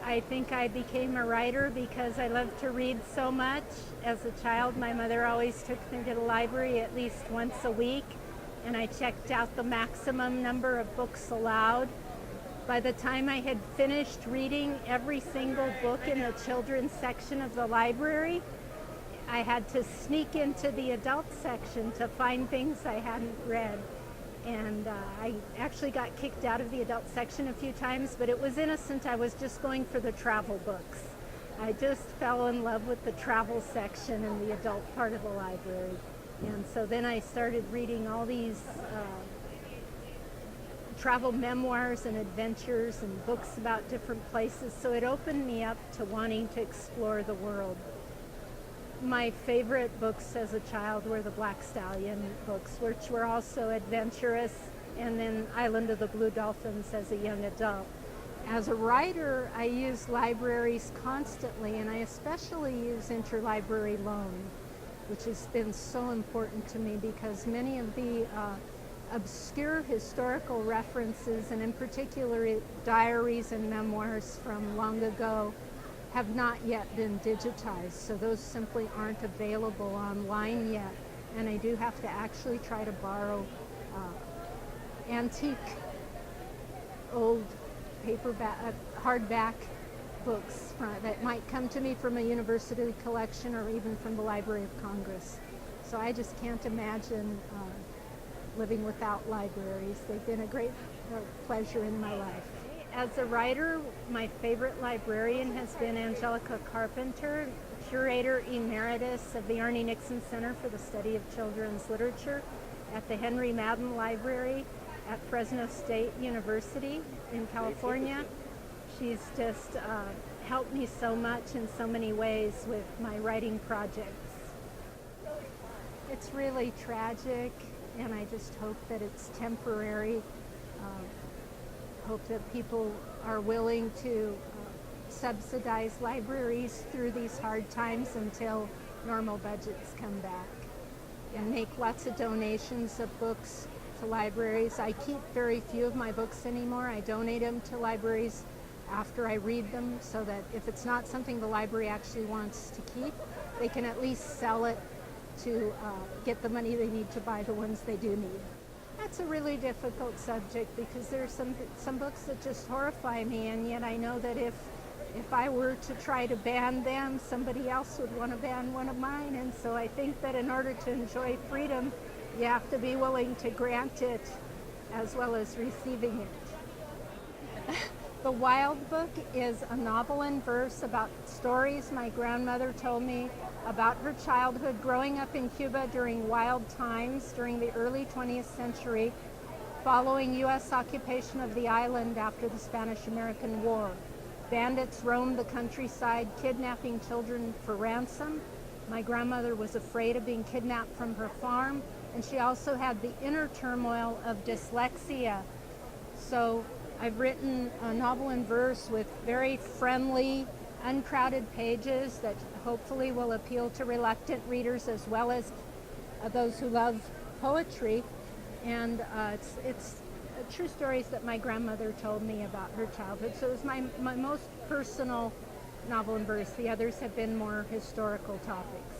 I think I became a writer because I love to read so much. As a child, my mother always took me to the library at least once a week, and I checked out the maximum number of books allowed. By the time I had finished reading every single book in the children's section of the library, I had to sneak into the adult section to find things I hadn't read. And I actually got kicked out of the adult section a few times, but it was innocent. I was just going for the travel books. I just fell in love with the travel section in the adult part of the library. And so then I started reading all these travel memoirs and adventures and books about different places. So it opened me up to wanting to explore the world. My favorite books as a child were the Black Stallion books, which were also adventurous, and then Island of the Blue Dolphins as a young adult. As a writer, I use libraries constantly, and I especially use interlibrary loan, which has been so important to me because many of the obscure historical references, and in particular diaries and memoirs from long ago, have not yet been digitized, so those simply aren't available online yet. And I do have to actually try to borrow antique, old paperback, hardback books that might come to me from a university collection or even from the Library of Congress. So I just can't imagine living without libraries. They've been a great pleasure in my life. As a writer, my favorite librarian has been Angelica Carpenter, Curator Emeritus of the Arnie Nixon Center for the Study of Children's Literature at the Henry Madden Library at Fresno State University in California. She's just helped me so much in so many ways with my writing projects. It's really tragic, and I just hope that it's temporary. Hope that people are willing to subsidize libraries through these hard times until normal budgets come back, and make lots of donations of books to libraries. I keep very few of my books anymore. I donate them to libraries after I read them, so that if it's not something the library actually wants to keep, they can at least sell it to get the money they need to buy the ones they do need. That's a really difficult subject because there's some books that just horrify me, and yet I know that if I were to try to ban them, somebody else would want to ban one of mine. And so I think that in order to enjoy freedom, you have to be willing to grant it as well as receiving it. The Wild Book is a novel in verse about stories my grandmother told me about her childhood growing up in Cuba during wild times during the early 20th century, following U.S. occupation of the island after the Spanish-American War. Bandits roamed the countryside, kidnapping children for ransom. My grandmother was afraid of being kidnapped from her farm, and she also had the inner turmoil of dyslexia. So I've written a novel in verse with very friendly, uncrowded pages that hopefully will appeal to reluctant readers as well as those who love poetry. And it's true stories that my grandmother told me about her childhood. So it was my most personal novel in verse. The others have been more historical topics.